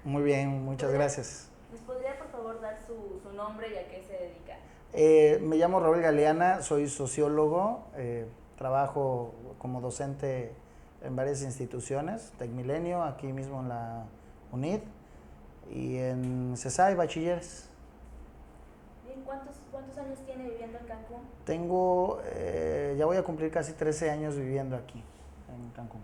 Muy bien, muchas gracias. ¿Nos podría por favor dar su nombre y a qué se dedica? Me llamo Raúl Galeana, soy sociólogo, trabajo como docente en varias instituciones, Tecmilenio, aquí mismo en la UNID y en CESAI, bachilleres. Bien, ¿cuántos años tiene viviendo en Cancún? Ya voy a cumplir casi 13 años viviendo aquí, en Cancún.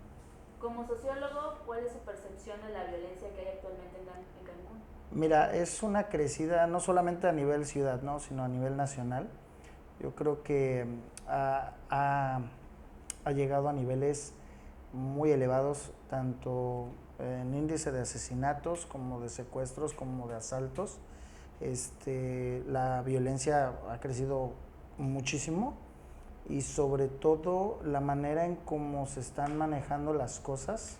Como sociólogo, ¿cuál es su percepción de la violencia que hay actualmente en Cancún? Mira, es una crecida no solamente a nivel ciudad, ¿no? Sino a nivel nacional. Yo creo que ha llegado a niveles muy elevados, tanto en índice de asesinatos como de secuestros, como de asaltos. La violencia ha crecido muchísimo y sobre todo la manera en cómo se están manejando las cosas.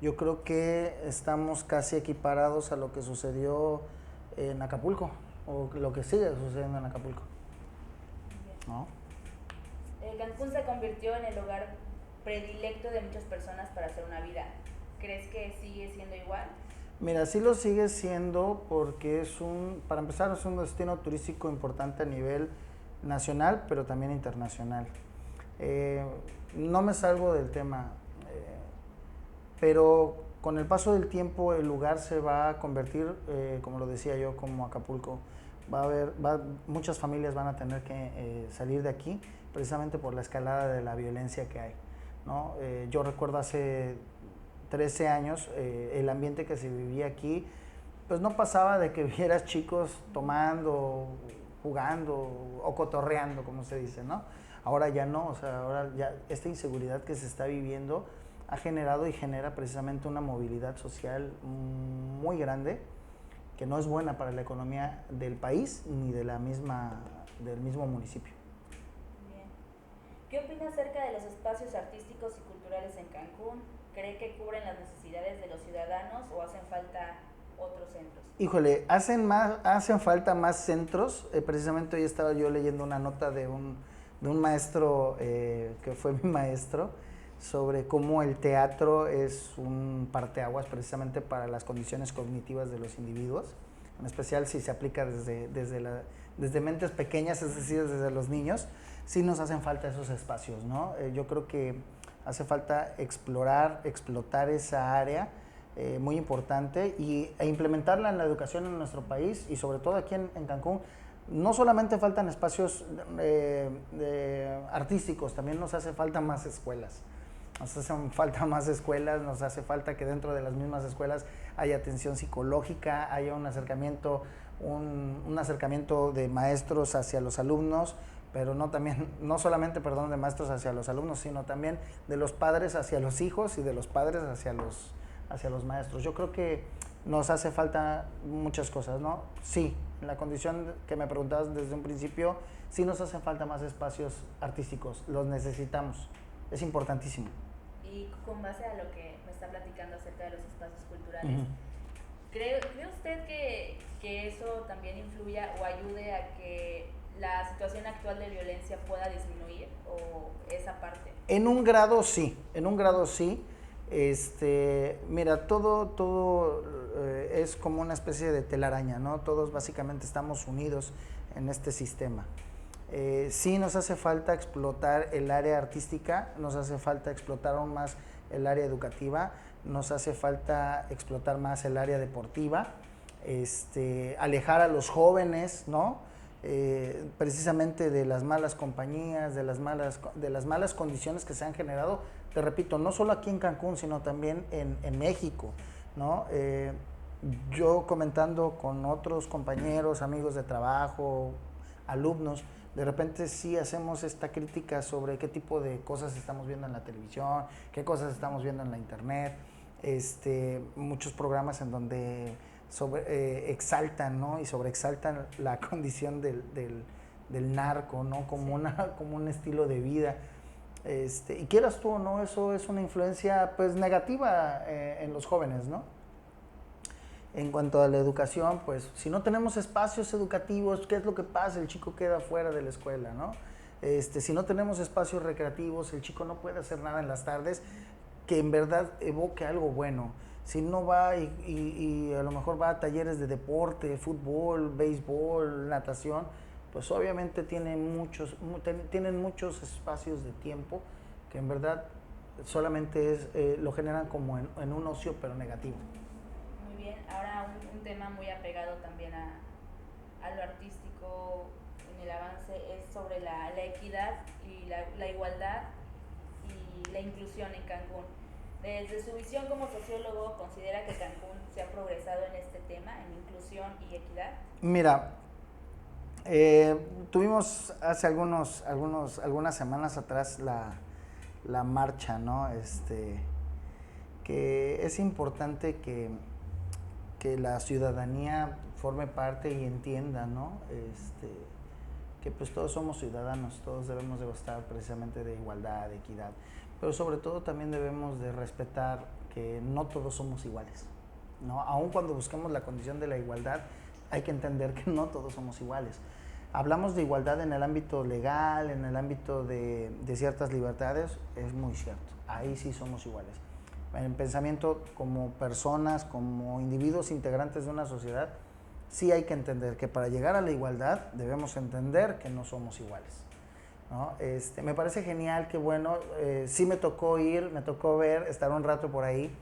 Yo creo que estamos casi equiparados a lo que sucedió en Acapulco o lo que sigue sucediendo en Acapulco, Bien. ¿no? Cancún se convirtió en el lugar predilecto de muchas personas para hacer una vida. ¿Crees que sigue siendo igual? Mira, sí lo sigue siendo porque para empezar, es un destino turístico importante a nivel nacional, pero también internacional. Eh, no me salgo del tema, pero con el paso del tiempo el lugar se va a convertir, como lo decía yo, como Acapulco. Muchas familias van a tener que salir de aquí precisamente por la escalada de la violencia que hay, ¿no? Yo recuerdo hace 13 años el ambiente que se vivía aquí, pues no pasaba de que vieras chicos tomando, jugando o cotorreando, como se dice, ¿no? Ahora ya no, o sea, ahora ya esta inseguridad que se está viviendo ha generado y genera precisamente una movilidad social muy grande que no es buena para la economía del país ni del mismo municipio. Bien. ¿Qué opina acerca de los espacios artísticos y culturales en Cancún? ¿Cree que cubren las necesidades de los ciudadanos o hacen falta otros centros? Híjole, hacen falta más centros. Precisamente hoy estaba yo leyendo una nota de un maestro que fue mi maestro sobre cómo el teatro es un parteaguas precisamente para las condiciones cognitivas de los individuos, en especial si se aplica desde mentes pequeñas, es decir, desde los niños. Sí nos hacen falta esos espacios, ¿no? Yo creo que hace falta explotar esa área muy importante e implementarla en la educación en nuestro país y sobre todo aquí en Cancún. No solamente faltan espacios artísticos, también nos hace falta más escuelas. Nos hacen falta más escuelas, nos hace falta que dentro de las mismas escuelas haya atención psicológica, haya un acercamiento de maestros hacia los alumnos, pero no solamente, perdón, de maestros hacia los alumnos, sino también de los padres hacia los hijos y de los padres hacia los maestros. Yo creo que nos hace falta muchas cosas, ¿no? Sí, en la condición que me preguntabas desde un principio, sí nos hacen falta más espacios artísticos, los necesitamos, es importantísimo. Y con base a lo que me está platicando acerca de los espacios culturales, Uh-huh. ¿cree usted que eso también influya o ayude a que la situación actual de violencia pueda disminuir o esa parte? En un grado sí, en un grado sí. Mira, todo es como una especie de telaraña, ¿no? Todos básicamente estamos unidos en este sistema. Sí nos hace falta explotar el área artística, nos hace falta explotar aún más el área educativa, nos hace falta explotar más el área deportiva, alejar a los jóvenes, ¿no? Precisamente de las malas compañías, de las malas condiciones que se han generado, te repito, no solo aquí en Cancún, sino también en México, ¿no? Yo comentando con otros compañeros, amigos de trabajo, alumnos, de repente sí hacemos esta crítica sobre qué tipo de cosas estamos viendo en la televisión, qué cosas estamos viendo en la internet, muchos programas en donde exaltan, ¿no? Y sobreexaltan la condición del narco, ¿no? Como, Sí. como un estilo de vida. Y quieras tú o no, eso es una influencia pues negativa en los jóvenes, ¿no? En cuanto a la educación, pues si no tenemos espacios educativos, ¿qué es lo que pasa? El chico queda fuera de la escuela, ¿no? Si no tenemos espacios recreativos, el chico no puede hacer nada en las tardes que en verdad evoque algo bueno. Si no va y a lo mejor va a talleres de deporte, fútbol, béisbol, natación, pues obviamente tienen muchos espacios de tiempo que en verdad solamente lo generan como en un ocio pero negativo. Muy bien, ahora un tema muy apegado también a lo artístico en el avance es sobre la equidad y la igualdad y la inclusión en Cancún. Desde su visión como sociólogo, ¿considera que Cancún se ha progresado en este tema, en inclusión y equidad? Mira, tuvimos hace algunas semanas atrás la marcha, ¿no? Que es importante que la ciudadanía forme parte y entienda, ¿no? Que pues todos somos ciudadanos, todos debemos de gustar precisamente de igualdad, de equidad, pero sobre todo también debemos de respetar que no todos somos iguales, ¿no? Aun cuando buscamos la condición de la igualdad, hay que entender que no todos somos iguales. Hablamos de igualdad en el ámbito legal, en el ámbito de ciertas libertades, es muy cierto, ahí sí somos iguales. En pensamiento como personas, como individuos integrantes de una sociedad, sí hay que entender que para llegar a la igualdad debemos entender que no somos iguales, ¿no? Me parece genial, que bueno, sí me tocó ver, estar un rato por ahí,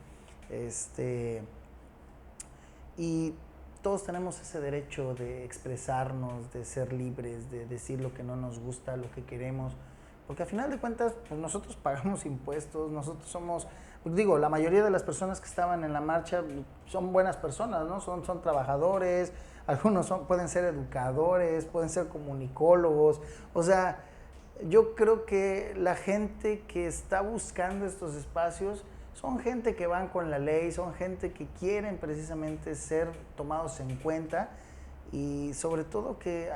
y todos tenemos ese derecho de expresarnos, de ser libres, de decir lo que no nos gusta, lo que queremos, porque al final de cuentas, pues nosotros pagamos impuestos, nosotros somos, digo, la mayoría de las personas que estaban en la marcha son buenas personas, ¿no? Son trabajadores, algunos pueden ser educadores, pueden ser comunicólogos, o sea, yo creo que la gente que está buscando estos espacios son gente que van con la ley, son gente que quieren precisamente ser tomados en cuenta, y sobre todo que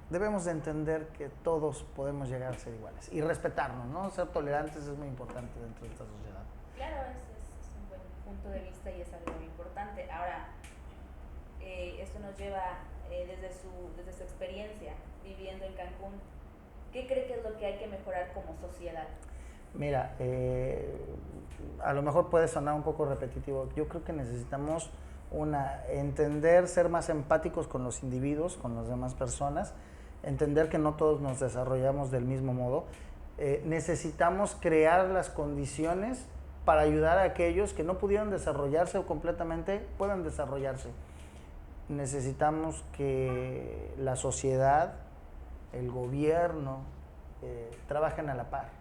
debemos de entender que todos podemos llegar a ser iguales y respetarnos, ¿no? Ser tolerantes es muy importante dentro de esta sociedad. Claro, es un buen punto de vista y es algo muy importante. Ahora, esto nos lleva desde su experiencia viviendo en Cancún, ¿qué cree que es lo que hay que mejorar como sociedad? Mira, a lo mejor puede sonar un poco repetitivo. Yo creo que necesitamos entender, ser más empáticos con los individuos, con las demás personas, entender que no todos nos desarrollamos del mismo modo. Necesitamos crear las condiciones para ayudar a aquellos que no pudieron desarrollarse o completamente puedan desarrollarse. Necesitamos que la sociedad, el gobierno, trabajen a la par.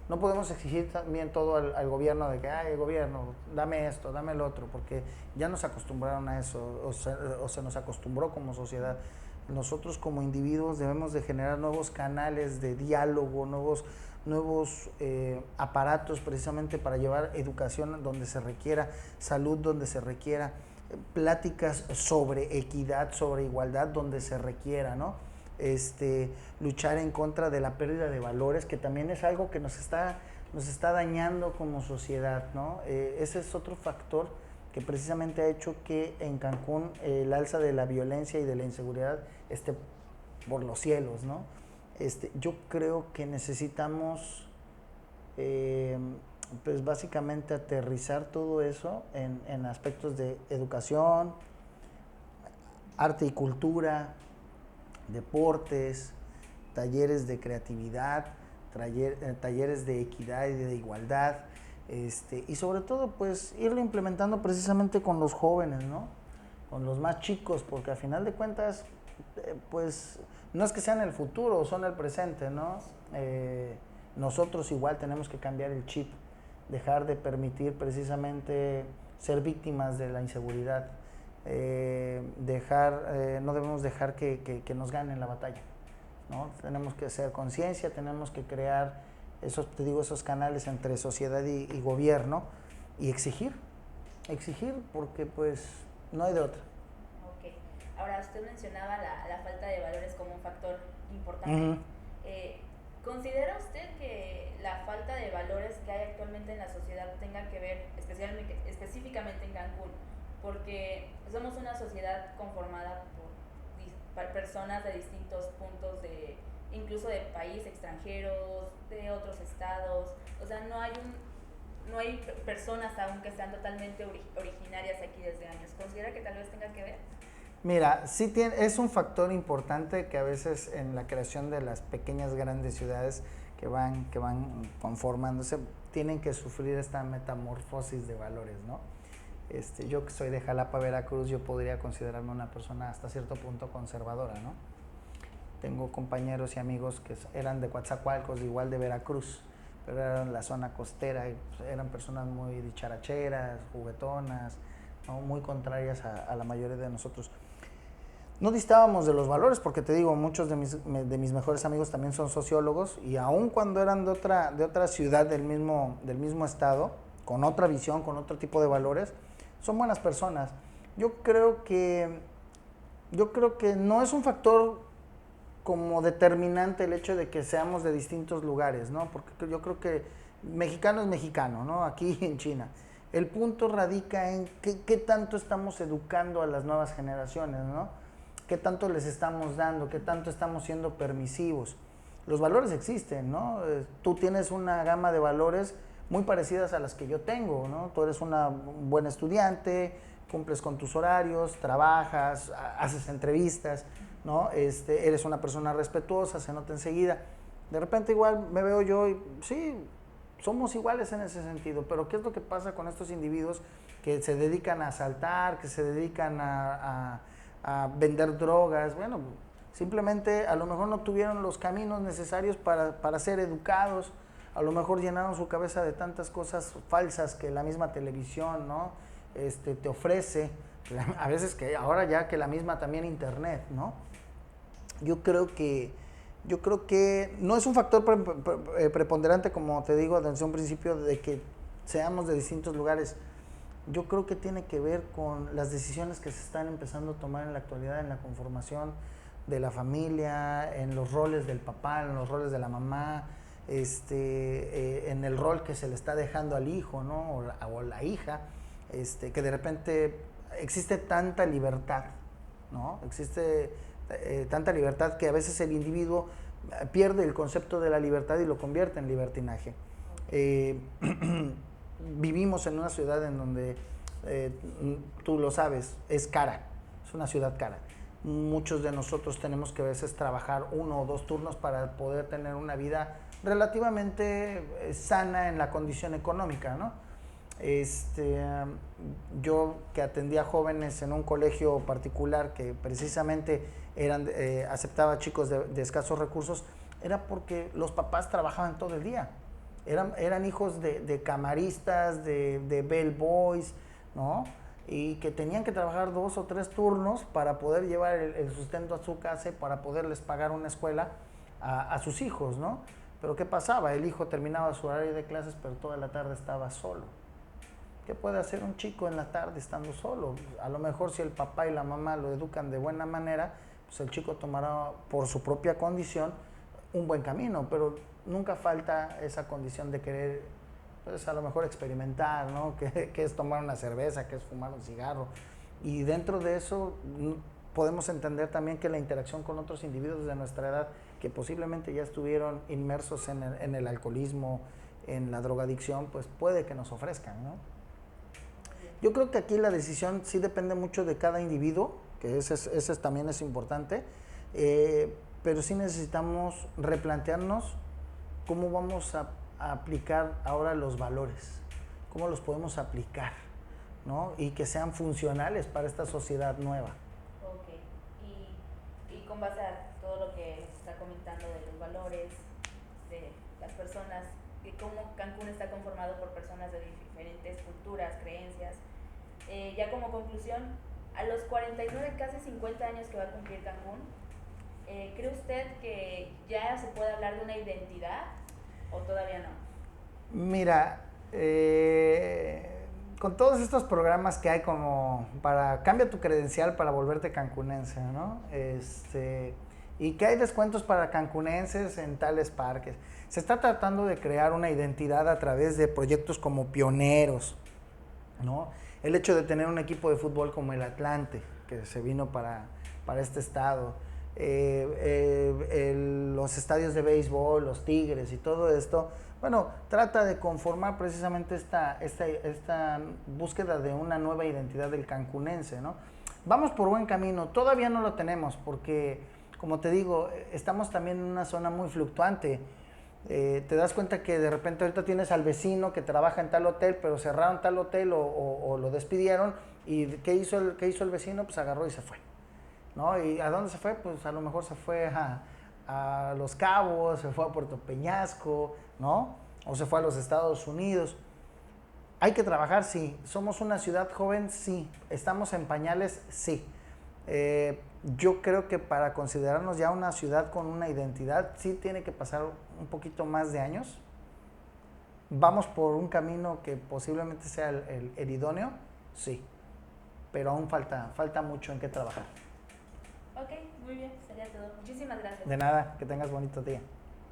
No podemos exigir también todo al gobierno de que, ay, el gobierno, dame esto, dame el otro, porque ya nos acostumbraron a eso, o se nos acostumbró como sociedad. Nosotros como individuos debemos de generar nuevos canales de diálogo, nuevos aparatos precisamente para llevar educación donde se requiera, salud donde se requiera, pláticas sobre equidad, sobre igualdad donde se requiera, ¿no? Luchar en contra de la pérdida de valores, que también es algo que nos está dañando como sociedad, ¿no? Ese es otro factor que precisamente ha hecho que en Cancún el alza de la violencia y de la inseguridad esté por los cielos, ¿no? Yo creo que necesitamos, pues básicamente aterrizar todo eso en aspectos de educación, arte y cultura, deportes, talleres de creatividad, talleres de equidad y de igualdad, y sobre todo pues irlo implementando precisamente con los jóvenes, ¿no? Con los más chicos, porque al final de cuentas pues no es que sean el futuro, son el presente, ¿no? Nosotros igual tenemos que cambiar el chip, dejar de permitir precisamente ser víctimas de la inseguridad. No debemos dejar que nos ganen la batalla, ¿no? Tenemos que hacer conciencia, tenemos que crear esos canales entre sociedad y gobierno, y exigir porque pues no hay de otra. Ok, ahora usted mencionaba la falta de valores como un factor importante. ¿Considera usted que la falta de valores que hay actualmente en la sociedad tenga que ver específicamente en Cancún? Porque somos una sociedad conformada por personas de distintos puntos, incluso de países extranjeros, de otros estados, o sea, no hay no hay personas aún que sean totalmente originarias aquí desde años. ¿Considera que tal vez tenga que ver? Mira, sí es un factor importante que a veces en la creación de las pequeñas grandes ciudades que van conformándose tienen que sufrir esta metamorfosis de valores, ¿no? Yo que soy de Jalapa, Veracruz, yo podría considerarme una persona hasta cierto punto conservadora, ¿no? Tengo compañeros y amigos que eran de Coatzacoalcos, igual de Veracruz, pero eran la zona costera, y eran personas muy dicharacheras, juguetonas, ¿no? Muy contrarias a la mayoría de nosotros. No distábamos de los valores, porque te digo, muchos de mis mejores amigos también son sociólogos, y aun cuando eran de otra ciudad del mismo estado, con otra visión, con otro tipo de valores, son buenas personas. Yo creo que no es un factor como determinante el hecho de que seamos de distintos lugares, ¿no? Porque yo creo que mexicano es mexicano, ¿no? Aquí en China. El punto radica en qué tanto estamos educando a las nuevas generaciones, ¿no? Qué tanto les estamos dando, qué tanto estamos siendo permisivos. Los valores existen, ¿no? Tú tienes una gama de valores muy parecidas a las que yo tengo, ¿no? Tú eres una buena estudiante, cumples con tus horarios, trabajas, haces entrevistas, ¿no? Eres una persona respetuosa, se nota enseguida. De repente igual me veo yo y sí, somos iguales en ese sentido, pero ¿qué es lo que pasa con estos individuos que se dedican a asaltar, que se dedican a vender drogas? Bueno, simplemente a lo mejor no tuvieron los caminos necesarios para ser educados, a lo mejor llenaron su cabeza de tantas cosas falsas que la misma televisión, ¿no? Te ofrece, a veces que ahora ya que la misma también internet, ¿no? Yo creo que no es un factor preponderante, como te digo desde un principio, de que seamos de distintos lugares. Yo creo que tiene que ver con las decisiones que se están empezando a tomar en la actualidad en la conformación de la familia, en los roles del papá, en los roles de la mamá, en el rol que se le está dejando al hijo, ¿no? o la hija, que de repente existe tanta libertad, ¿no? Existe tanta libertad que a veces el individuo pierde el concepto de la libertad y lo convierte en libertinaje. Vivimos en una ciudad en donde, tú lo sabes, es cara, es una ciudad cara. Muchos de nosotros tenemos que a veces trabajar 1 o 2 turnos para poder tener una vida relativamente sana en la condición económica, ¿no? Yo que atendía jóvenes en un colegio particular que precisamente aceptaba chicos de escasos recursos, era porque los papás trabajaban todo el día. Eran hijos de camaristas, de bellboys, ¿no? Y que tenían que trabajar 2 o 3 turnos para poder llevar el sustento a su casa y para poderles pagar una escuela a sus hijos, ¿no? Pero ¿qué pasaba? El hijo terminaba su horario de clases, pero toda la tarde estaba solo. ¿Qué puede hacer un chico en la tarde estando solo? A lo mejor si el papá y la mamá lo educan de buena manera, pues el chico tomará por su propia condición un buen camino, pero nunca falta esa condición de querer, pues a lo mejor experimentar, ¿no? Que es tomar una cerveza, que es fumar un cigarro. Y dentro de eso podemos entender también que la interacción con otros individuos de nuestra edad que posiblemente ya estuvieron inmersos en el alcoholismo, en la drogadicción, pues puede que nos ofrezcan, ¿no? Yo creo que aquí la decisión sí depende mucho de cada individuo, que ese también es importante, pero sí necesitamos replantearnos cómo vamos a aplicar ahora los valores, cómo los podemos aplicar, ¿no? Y que sean funcionales para esta sociedad nueva. Ok, y con base a todo lo que nos está comentando de los valores, de las personas, de cómo Cancún está conformado por personas de diferentes culturas, creencias, ya como conclusión, a los 49, casi 50 años que va a cumplir Cancún, ¿cree usted que ya se puede hablar de una identidad o todavía no? Mira, con todos estos programas que hay como para cambia tu credencial para volverte cancunense, ¿no? Y que hay descuentos para cancunenses en tales parques. Se está tratando de crear una identidad a través de proyectos como Pioneros, ¿no? El hecho de tener un equipo de fútbol como el Atlante, que se vino para este estado, los estadios de béisbol, los Tigres y todo esto, bueno, trata de conformar precisamente esta búsqueda de una nueva identidad del cancunense, ¿no? Vamos por buen camino, todavía no lo tenemos porque, como te digo, estamos también en una zona muy fluctuante. Te das cuenta que de repente ahorita tienes al vecino que trabaja en tal hotel, pero cerraron tal hotel o lo despidieron, y ¿qué hizo el vecino? Pues agarró y se fue, ¿no? ¿Y a dónde se fue? Pues a lo mejor se fue a Los Cabos, se fue a Puerto Peñasco, ¿no? O se fue a los Estados Unidos. Hay que trabajar, sí. Somos una ciudad joven, sí. Estamos en pañales, sí. Yo creo que para considerarnos ya una ciudad con una identidad, sí tiene que pasar un poquito más de años. Vamos por un camino que posiblemente sea el idóneo, sí. Pero aún falta mucho en qué trabajar. Ok, muy bien, sería todo. Muchísimas gracias. De nada, que tengas bonito día.